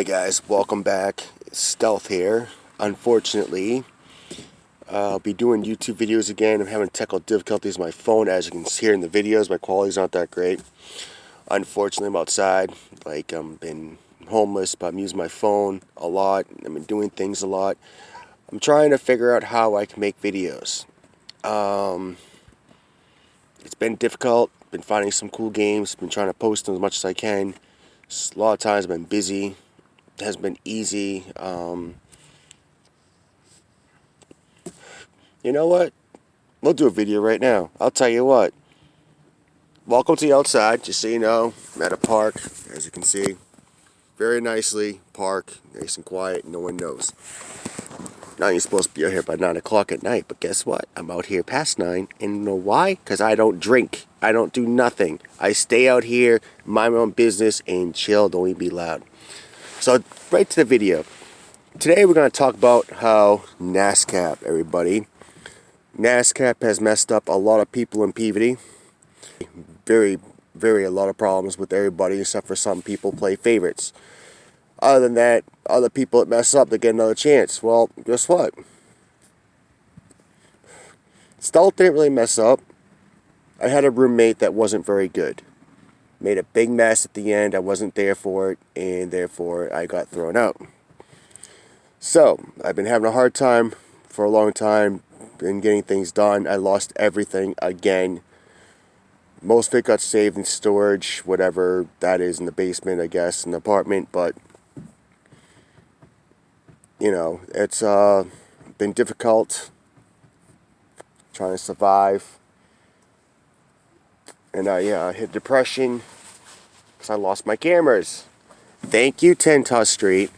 Guys, welcome back. Stealth here. Unfortunately, I'll be doing YouTube videos again. I'm having technical difficulties with my phone. As you can see here in the videos, my quality's not that great. Unfortunately, I'm outside. I've been homeless, but I'm using my phone a lot. I've been doing things a lot. I'm trying to figure out how I can make videos. It's been difficult. Been finding some cool games. Been trying to post them as much as I can. A lot of times I've been busy. It hasn't been easy. You know what? We'll do a video right now. I'll tell you what. Welcome to the outside. Just so you know, I'm at a park, as you can see. Very nicely, park, nice and quiet, no one knows. Now you're supposed to be out here by 9 o'clock at night, but guess what? I'm out here past 9, and you know why? Because I don't drink. I don't do nothing. I stay out here, mind my own business, and chill, don't even be loud. So, right to the video. Today we're going to talk about how NASCAP, everybody. NASCAP has messed up a lot of people in Peabody. A lot of problems with everybody, except for some people play favorites. Other than that, other people that mess up, they get another chance. Well, guess what? Stealth didn't really mess up. I had a roommate that wasn't very good. Made a big mess at the end. I wasn't there for it, and therefore I got thrown out. So, I've been having a hard time for a long time in getting things done. I lost everything again. Most of it got saved in storage, whatever that is, in the basement, I guess, in the apartment, but you know, it's been difficult trying to survive. And I hit depression because I lost my cameras. Thank you, 10 Tuss Street,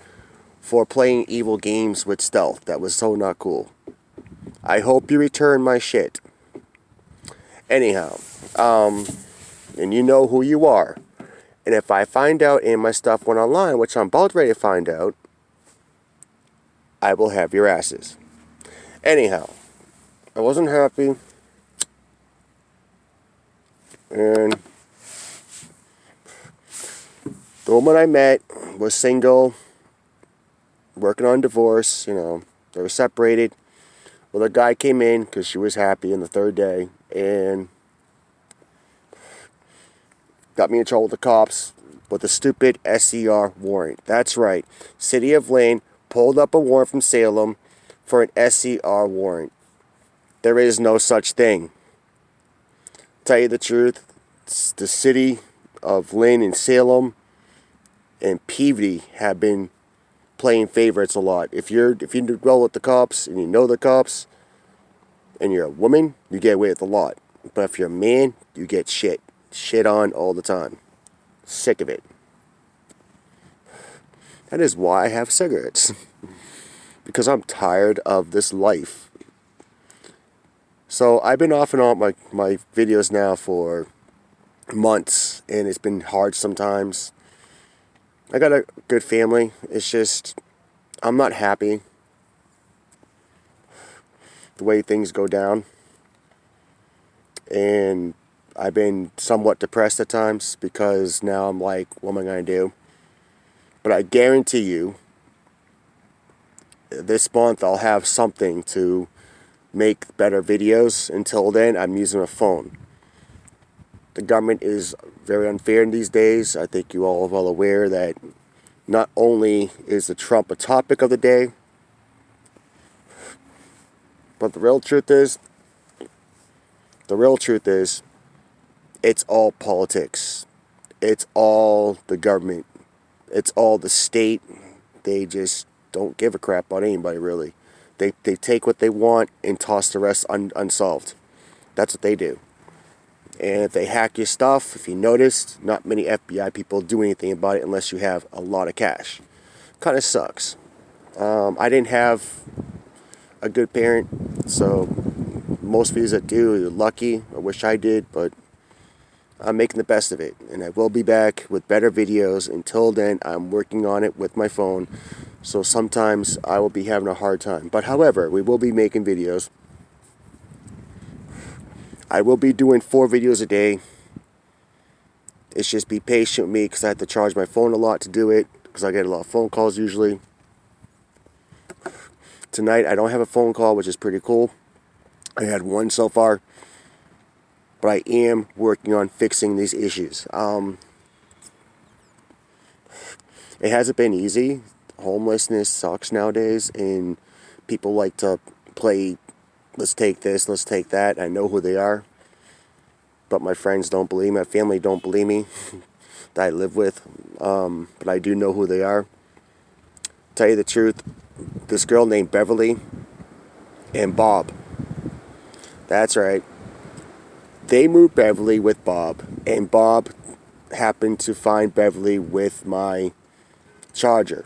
for playing evil games with Stealth. That was so not cool. I hope you return my shit. Anyhow, and you know who you are. And if I find out and my stuff went online, which I'm about ready to find out, I will have your asses. Anyhow, I wasn't happy. And the woman I met was single, working on divorce, you know, they were separated. Well, the guy came in because she was happy on the third day and got me in trouble with the cops with a stupid SCR warrant. That's right. City of Lynn pulled up a warrant from Salem for an SCR warrant. There is no such thing. Tell you the truth, the city of Lynn and Salem and Peabody have been playing favorites a lot. If you do well with the cops and you know the cops and you're a woman, you get away with a lot. But if you're a man, you get shit on all the time. Sick of it. That is why I have cigarettes. Because I'm tired of this life. So I've been off and on my videos now for months, and it's been hard sometimes. I got a good family. It's just, I'm not happy the way things go down. And I've been somewhat depressed at times because now I'm like, what am I going to do? But I guarantee you, this month I'll have something to make better videos. Until then, I'm using a phone. The government is very unfair in these days. I think you all are well aware that not only is the Trump a topic of the day, but the real truth is, it's all politics. It's all the government. It's all the state. They just don't give a crap about anybody, really. They take what they want and toss the rest unsolved. That's what they do. And if they hack your stuff, if you noticed, not many FBI people do anything about it unless you have a lot of cash. Kind of sucks. I didn't have a good parent, so most of you that do, you're lucky. I wish I did, but I'm making the best of it. And I will be back with better videos. Until then, I'm working on it with my phone. So sometimes I will be having a hard time. But however, we will be making videos. I will be doing 4 videos a day. It's just be patient with me because I have to charge my phone a lot to do it. because I get a lot of phone calls usually. Tonight I don't have a phone call, which is pretty cool. I had one so far, but I am working on fixing these issues. It hasn't been easy. Homelessness sucks nowadays, and people like to play, let's take this, let's take that. I know who they are, but my friends don't believe me. My family don't believe me that I live with, but I do know who they are. Tell you the truth, this girl named Beverly and Bob. That's right. They moved Beverly with Bob, and Bob happened to find Beverly with my charger.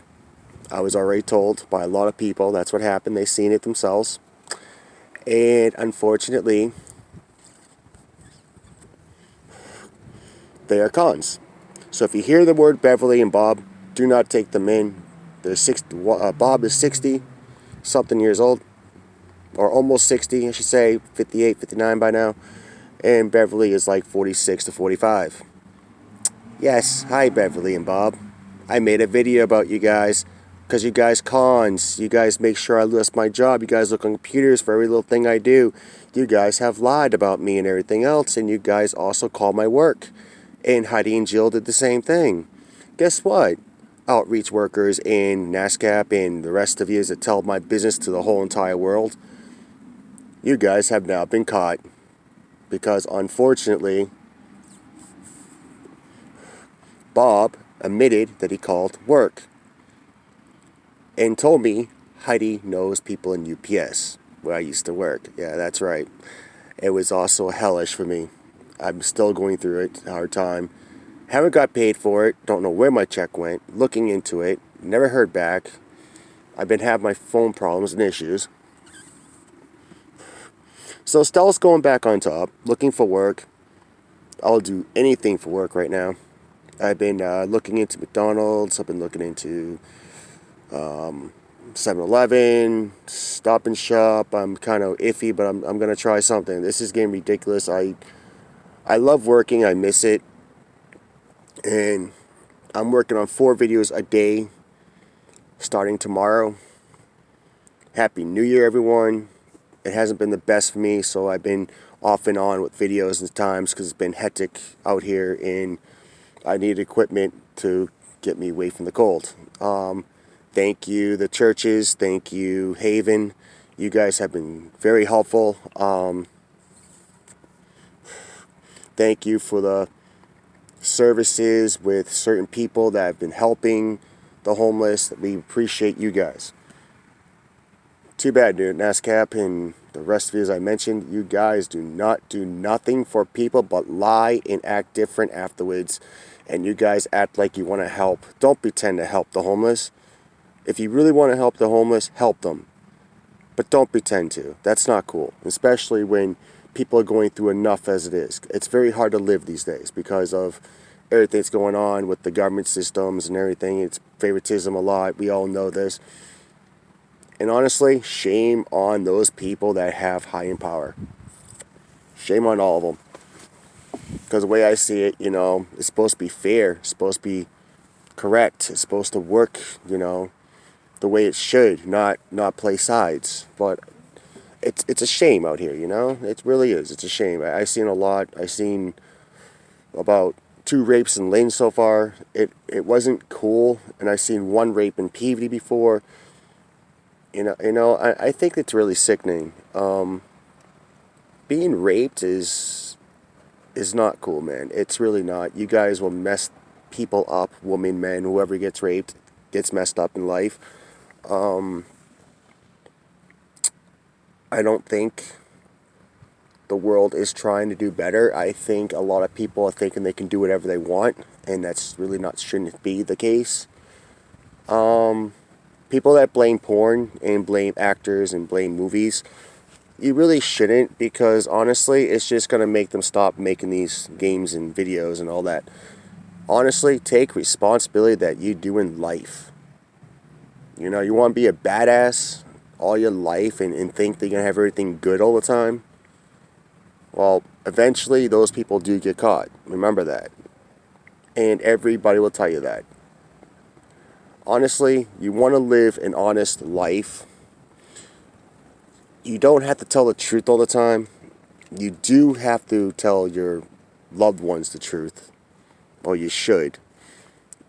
I was already told by a lot of people that's what happened. They seen it themselves. And unfortunately, they are cons. So if you hear the word Beverly and Bob, do not take them in. Bob is 60 something years old, or almost 60, I should say, 58, 59 by now. And Beverly is like 46 to 45. Yes, hi Beverly and Bob. I made a video about you guys because you guys cons. You guys make sure I lose my job. You guys look on computers for every little thing I do. You guys have lied about me and everything else, and you guys also call my work. And Heidi and Jill did the same thing. Guess what? Outreach workers and NASCAP and the rest of you that tell my business to the whole entire world, you guys have now been caught. Because unfortunately, Bob admitted that he called work and told me Heidi knows people in UPS where I used to work. Yeah, that's right. It was also hellish for me. I'm still going through it, hard time. Haven't got paid for it. Don't know where my check went. Looking into it. Never heard back. I've been having my phone problems and issues. So Stella's going back on top, looking for work. I'll do anything for work right now. I've been looking into McDonald's. I've been looking into 7-Eleven, Stop and Shop. I'm kind of iffy, but I'm going to try something. This is getting ridiculous. I love working. I miss it. And I'm working on 4 videos a day starting tomorrow. Happy New Year, everyone. It hasn't been the best for me, so I've been off and on with videos and times because it's been hectic out here, and I need equipment to get me away from the cold. Thank you, the churches. Thank you, Haven. You guys have been very helpful. Thank you for the services with certain people that have been helping the homeless. We appreciate you guys. Too bad, dude. NASCAP and the rest of you, as I mentioned, you guys do not do nothing for people but lie and act different afterwards. And you guys act like you want to help. Don't pretend to help the homeless. If you really want to help the homeless, help them. But don't pretend to. That's not cool. Especially when people are going through enough as it is. It's very hard to live these days because of everything that's going on with the government systems and everything. It's favoritism a lot. We all know this. And honestly, shame on those people that have high in power. Shame on all of them. Because the way I see it, it's supposed to be fair. It's supposed to be correct. It's supposed to work, the way it should, not play sides. But it's a shame out here, It really is. It's a shame. I've seen a lot. I've seen about 2 rapes in Lynn so far. It wasn't cool. And I've seen 1 rape in Peavey before. I think it's really sickening. Being raped is not cool, man. It's really not. You guys will mess people up, women, men, whoever gets raped, gets messed up in life. I don't think the world is trying to do better. I think a lot of people are thinking they can do whatever they want, and that's really shouldn't be the case. People that blame porn and blame actors and blame movies, you really shouldn't, because honestly, it's just going to make them stop making these games and videos and all that. Honestly, take responsibility that you do in life. You want to be a badass all your life and think that you're going to have everything good all the time? Well, eventually those people do get caught. Remember that. And everybody will tell you that. Honestly, you want to live an honest life. You don't have to tell the truth all the time. You do have to tell your loved ones the truth, or you should.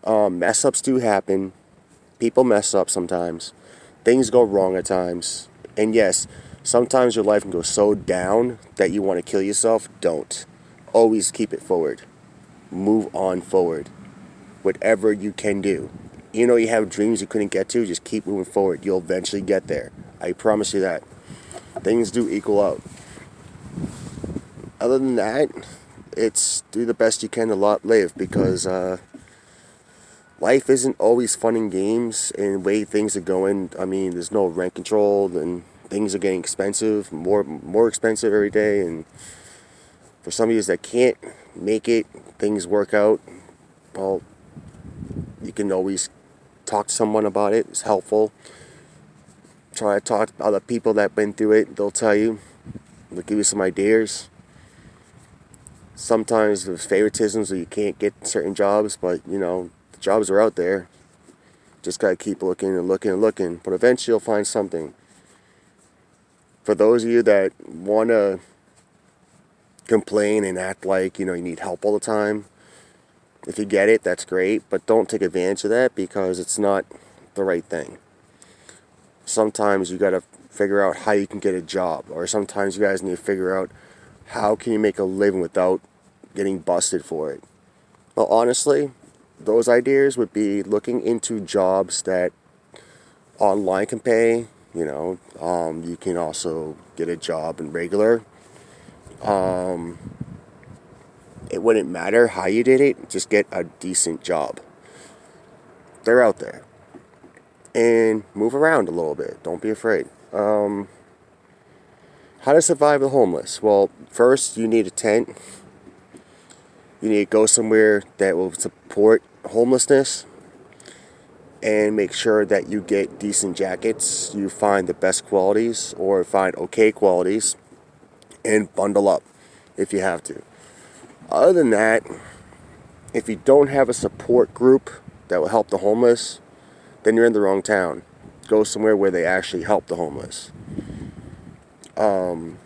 Mess ups do happen. People mess up sometimes. Things go wrong at times. And yes, sometimes your life can go so down that you want to kill yourself. Don't. Always keep it forward. Move on forward. Whatever you can do. You know you have dreams you couldn't get to, just keep moving forward. You'll eventually get there. I promise you that. Things do equal out. Other than that, it's do the best you can to live, because life isn't always fun and games and the way things are going. I mean, there's no rent control and things are getting expensive, more expensive every day. And for some of you that can't make it, things work out. Well, you can always talk to someone about it. It's helpful. Try to talk to other people that have been through it. They'll tell you. They'll give you some ideas. Sometimes there's favoritisms where you can't get certain jobs, but the jobs are out there. Just gotta keep looking and looking and looking. But eventually you'll find something. For those of you that wanna complain and act like you need help all the time, if you get it, that's great. But don't take advantage of that, because it's not the right thing. Sometimes you gotta figure out how you can get a job, or sometimes you guys need to figure out how can you make a living without getting busted for it. Well, honestly, those ideas would be looking into jobs that online can pay. You can also get a job in regular. It wouldn't matter how you did it, just get a decent job. They're out there. And move around a little bit. Don't be afraid. How to survive the homeless? Well, first you need a tent. You need to go somewhere that will support homelessness, and make sure that you get decent jackets. You find the best qualities or find okay qualities, and bundle up if you have to. Other than that, if you don't have a support group that will help the homeless, then you're in the wrong town. Go somewhere where they actually help the homeless. Do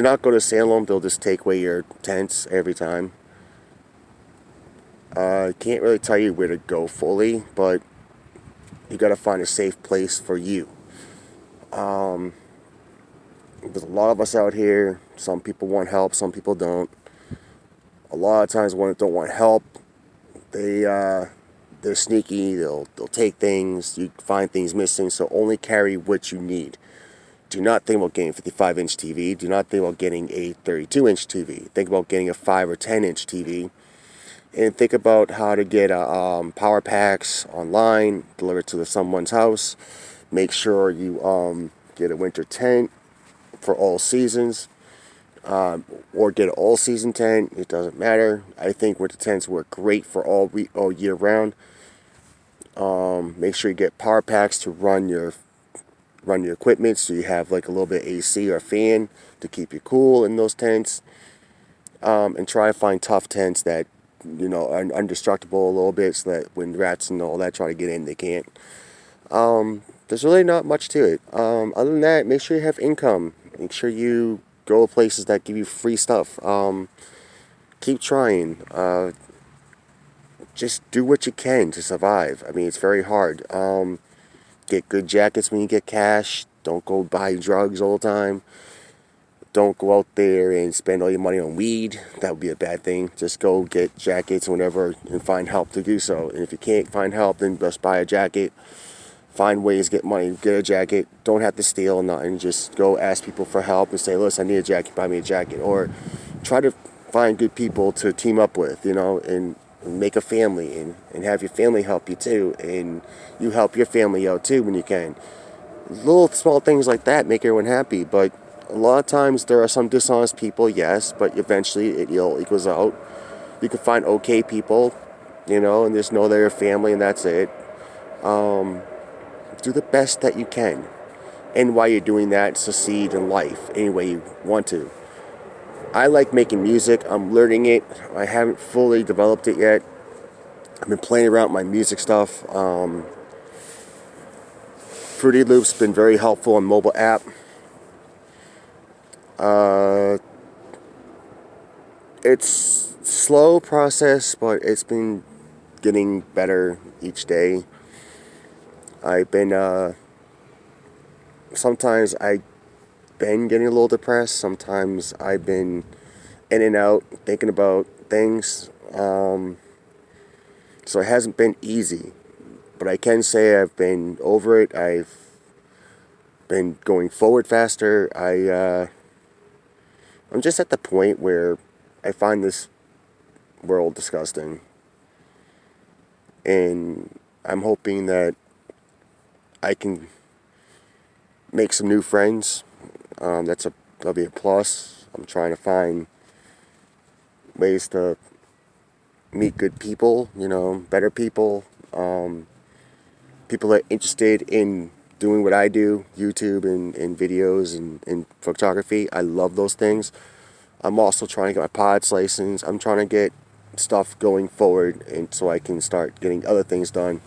not go to Salem. They'll just take away your tents every time. Can't really tell you where to go fully, but you got to find a safe place for you. There's a lot of us out here. Some people want help, some people don't. A lot of times when they don't want help, they're sneaky. They'll take things. You find things missing, so only carry what you need. Do not think about getting a 55-inch TV. Do not think about getting a 32-inch TV. Think about getting a 5 or 10-inch TV. And think about how to get power packs online, delivered to someone's house. Make sure you get a winter tent for all seasons, or get an all-season tent. It doesn't matter. I think winter tents work great for all year round. Make sure you get power packs to run your equipment, so you have like a little bit of AC or fan to keep you cool in those tents. And try to find tough tents that are indestructible a little bit, so that when rats and all that try to get in, they can't. There's really not much to it. Other than that, make sure you have income. Make sure you go to places that give you free stuff. Keep trying. Just do what you can to survive. I mean, it's very hard. Get good jackets when you get cash. Don't go buy drugs all the time. Don't go out there and spend all your money on weed. That would be a bad thing. Just go get jackets whenever and find help to do so. And if you can't find help, then just buy a jacket. Find ways to get money. Get a jacket. Don't have to steal nothing. Just go ask people for help and say, listen, I need a jacket. Buy me a jacket. Or try to find good people to team up with, and make a family and have your family help you too. And you help your family out too when you can. Little small things like that make everyone happy, but a lot of times there are some dishonest people, yes, but eventually it equals out. You can find okay people, and just know they're your family and that's it. Do the best that you can. And while you're doing that, succeed in life any way you want to. I like making music. I'm learning it. I haven't fully developed it yet. I've been playing around with my music stuff. Fruity Loop's been very helpful on mobile app. Uh, it's slow process, but it's been getting better each day. I've been sometimes I've been getting a little depressed. Sometimes I've been in and out thinking about things. So it hasn't been easy, but I can say I've been over it. I've been going forward faster. I'm just at the point where I find this world disgusting, and I'm hoping that I can make some new friends. That'll be a plus. I'm trying to find ways to meet good people, better people, people that are interested in doing what I do, YouTube and videos and photography. I love those things. I'm also trying to get my POTS license. I'm trying to get stuff going forward, and so I can start getting other things done.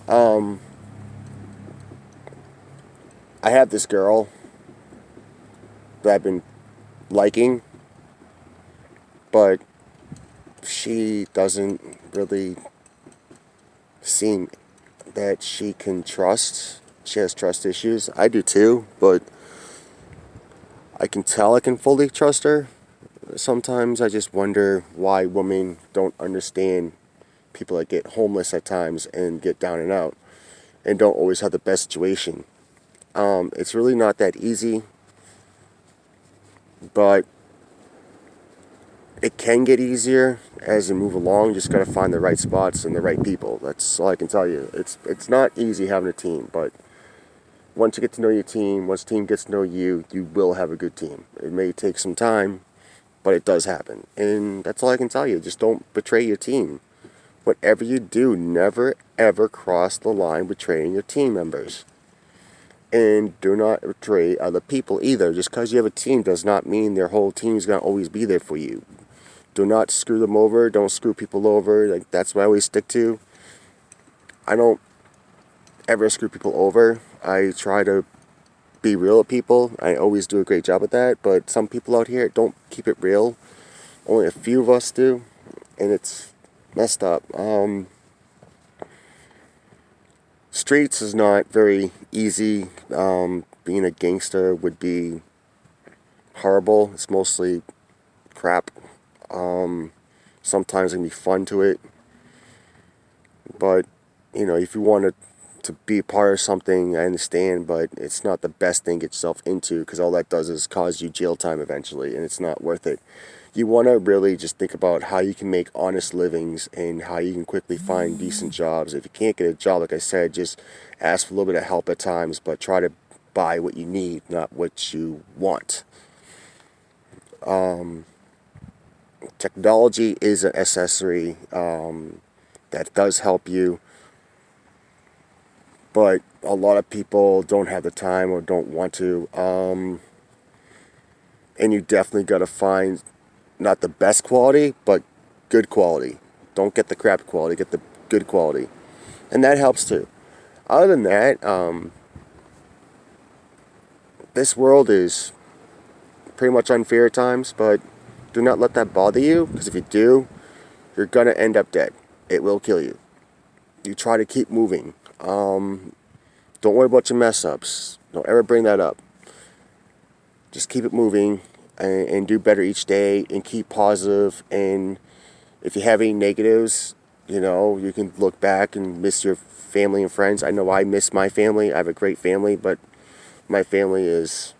I have this girl that I've been liking, but she doesn't really seem that she can trust. She has trust issues. I do too, but I can tell I can fully trust her. Sometimes I just wonder why women don't understand people that get homeless at times and get down and out and don't always have the best situation. It's really not that easy, but it can get easier as you move along. You just got to find the right spots and the right people. That's all I can tell you. It's not easy having a team, but once you get to know your team, once the team gets to know you, you will have a good team. It may take some time, but it does happen. And that's all I can tell you. Just don't betray your team. Whatever you do, never ever cross the line betraying your team members. And do not betray other people either. Just because you have a team does not mean their whole team is going to always be there for you. Do not screw them over. Don't screw people over. Like, that's what I always stick to. I don't ever screw people over. I try to be real with people. I always do a great job at that. But some people out here don't keep it real. Only a few of us do. And it's messed up. Streets is not very easy. Being a gangster would be horrible. It's mostly crap. Sometimes it can be fun to it. But, if you want to be a part of something, I understand, but it's not the best thing to get yourself into, because all that does is cause you jail time eventually, and it's not worth it. You want to really just think about how you can make honest livings and how you can quickly find decent jobs. If you can't get a job, like I said, just ask for a little bit of help at times, but try to buy what you need, not what you want. Technology is an accessory that does help you, but a lot of people don't have the time or don't want to. And you definitely got to find not the best quality, but good quality. Don't get the crap quality, get the good quality. And that helps too. Other than that, this world is pretty much unfair at times, but do not let that bother you, because if you do, you're going to end up dead. It will kill you. You try to keep moving. Don't worry about your mess ups. Don't ever bring that up. Just keep it moving and do better each day and keep positive. And if you have any negatives, you can look back and miss your family and friends. I know I miss my family. I have a great family, but my family is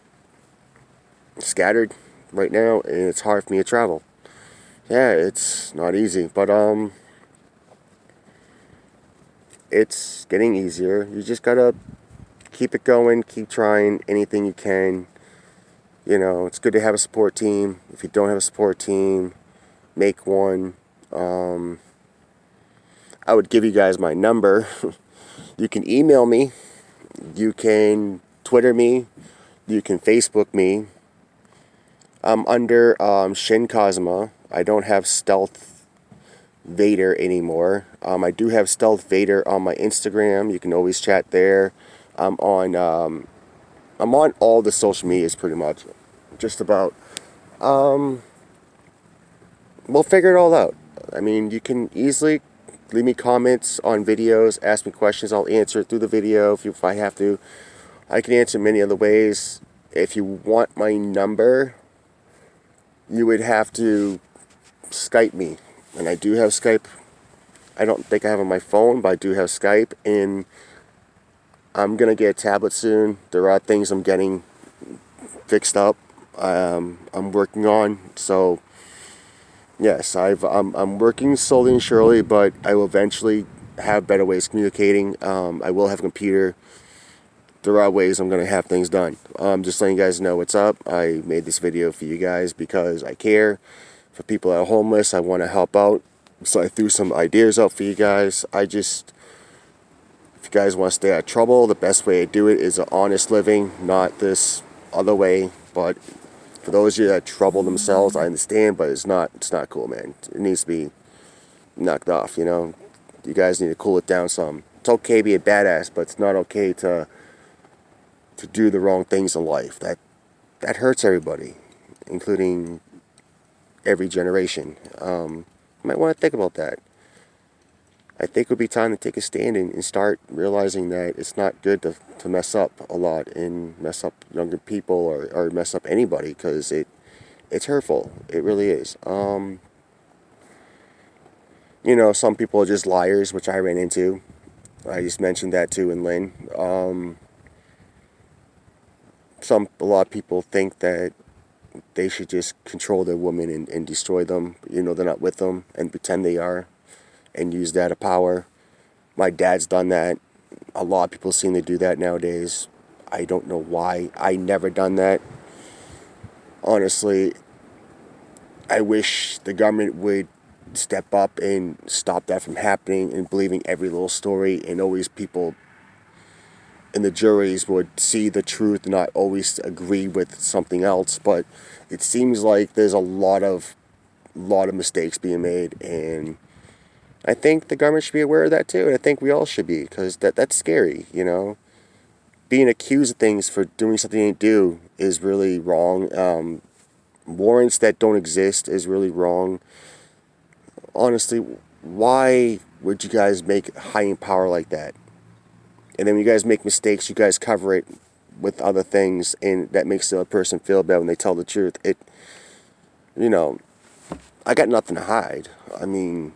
scattered right now, and it's hard for me to travel. Yeah, it's not easy, but it's getting easier. You just gotta keep it going, keep trying anything you can. It's good to have a support team. If you don't have a support team, make one. I would give you guys my number. You can email me. You can Twitter me. You can Facebook me. I'm under Shin Kazuma. I don't have stealth Vader anymore. I do have Stealth Vader on my Instagram. You can always chat there. I'm on I'm on all the social medias pretty much, just about. We'll figure it all out. I mean, you can easily leave me comments on videos, ask me questions. I'll answer it through the video if I have to. I can answer many other ways. If you want my number, you would have to Skype me. And I do have Skype. I don't think I have it on my phone, but I do have Skype. And I'm going to get a tablet soon. There are things I'm getting fixed up. I'm working on. So, yes, I'm working slowly and surely, but I will eventually have better ways of communicating. I will have a computer. There are ways I'm going to have things done. Just letting you guys know what's up. I made this video for you guys because I care. For people that are homeless, I want to help out. So I threw some ideas out for you guys. If you guys want to stay out of trouble, the best way to do it is an honest living, not this other way. But for those of you that trouble themselves, I understand, but it's not cool, man. It needs to be knocked off, you know. You guys need to cool it down some. It's okay to be a badass, but it's not okay to do the wrong things in life. That hurts everybody, including every generation. You might want to think about that. I think it would be time to take a stand and start realizing that it's not good to mess up a lot and mess up younger people or mess up anybody, because it's hurtful. It really is. You know, some people are just liars, which I ran into. I just mentioned that too in Lynn. A lot of people think that they should just control their women and destroy them. You know, they're not with them, and pretend they are, and use that as power. My dad's done that. A lot of people seem to do that nowadays. I don't know why. I never done that. Honestly, I wish the government would step up and stop that from happening and believing every little story, and always people in the juries would see the truth, not always agree with something else. But it seems like there's a lot of mistakes being made, and I think the government should be aware of that too, and I think we all should be, because that's scary, you know. Being accused of things for doing something you didn't do is really wrong. Warrants that don't exist is really wrong. Honestly, why would you guys make hiding power like that? And then when you guys make mistakes, you guys cover it with other things, and that makes the other person feel bad when they tell the truth. You know, I got nothing to hide. I mean,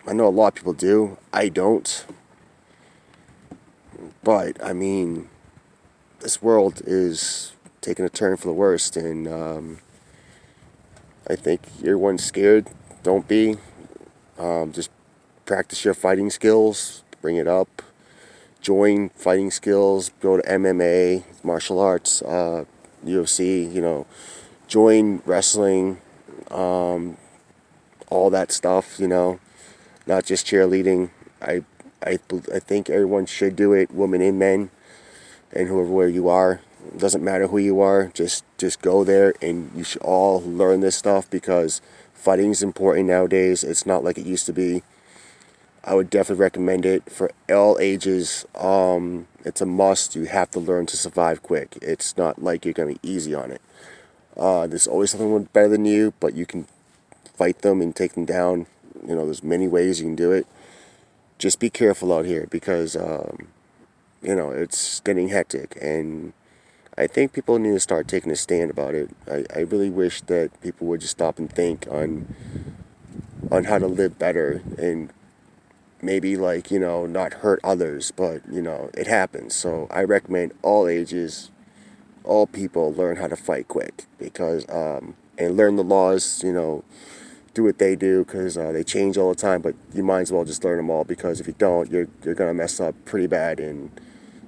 I know a lot of people do. I don't. But, I mean, this world is taking a turn for the worst, and I think everyone's scared. Don't be. Just practice your fighting skills. Bring it up. Join fighting skills. Go to MMA, martial arts, UFC, you know. Join wrestling. All that stuff, you know. Not just cheerleading. I think everyone should do it, women and men, and whoever you are. It doesn't matter who you are. Just go there, and you should all learn this stuff, because fighting is important nowadays. It's not like it used to be. I would definitely recommend it for all ages. It's a must. You have to learn to survive quick. It's not like you're going to be easy on it. There's always someone better than you, but you can fight them and take them down. You know, there's many ways you can do it. Just be careful out here, because, you know, it's getting hectic, and I think people need to start taking a stand about it. I really wish that people would just stop and think on how to live better, and maybe, like, you know, not hurt others, but, you know, it happens. So I recommend all ages, all people learn how to fight quick, because, and learn the laws, you know, do what they do, because they change all the time, but you might as well just learn them all, because if you don't, you're going to mess up pretty bad, and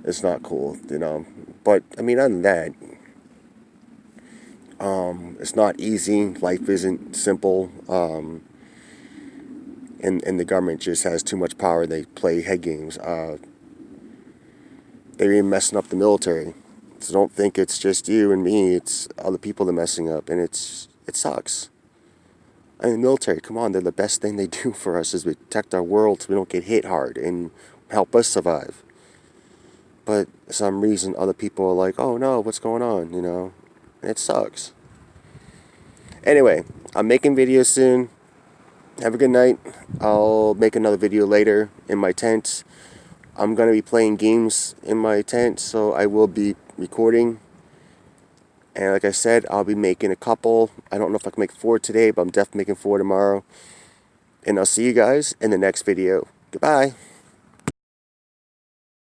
it's not cool, you know. But, I mean, other than that, it's not easy. Life isn't simple. And the government just has too much power. They play head games. They're even messing up the military. So don't think it's just you and me. It's other people that are messing up, and it sucks. I mean, the military, come on, they're the best thing they do for us is protect our world so we don't get hit hard and help us survive. But for some reason, other people are like, oh no, what's going on, you know? It sucks. Anyway, I'm making videos soon. Have a good night. I'll make another video later in my tent. I'm going to be playing games in my tent, so I will be recording. And like I said, I'll be making a couple. I don't know if I can make 4 today, but I'm definitely making 4 tomorrow. And I'll see you guys in the next video. Goodbye.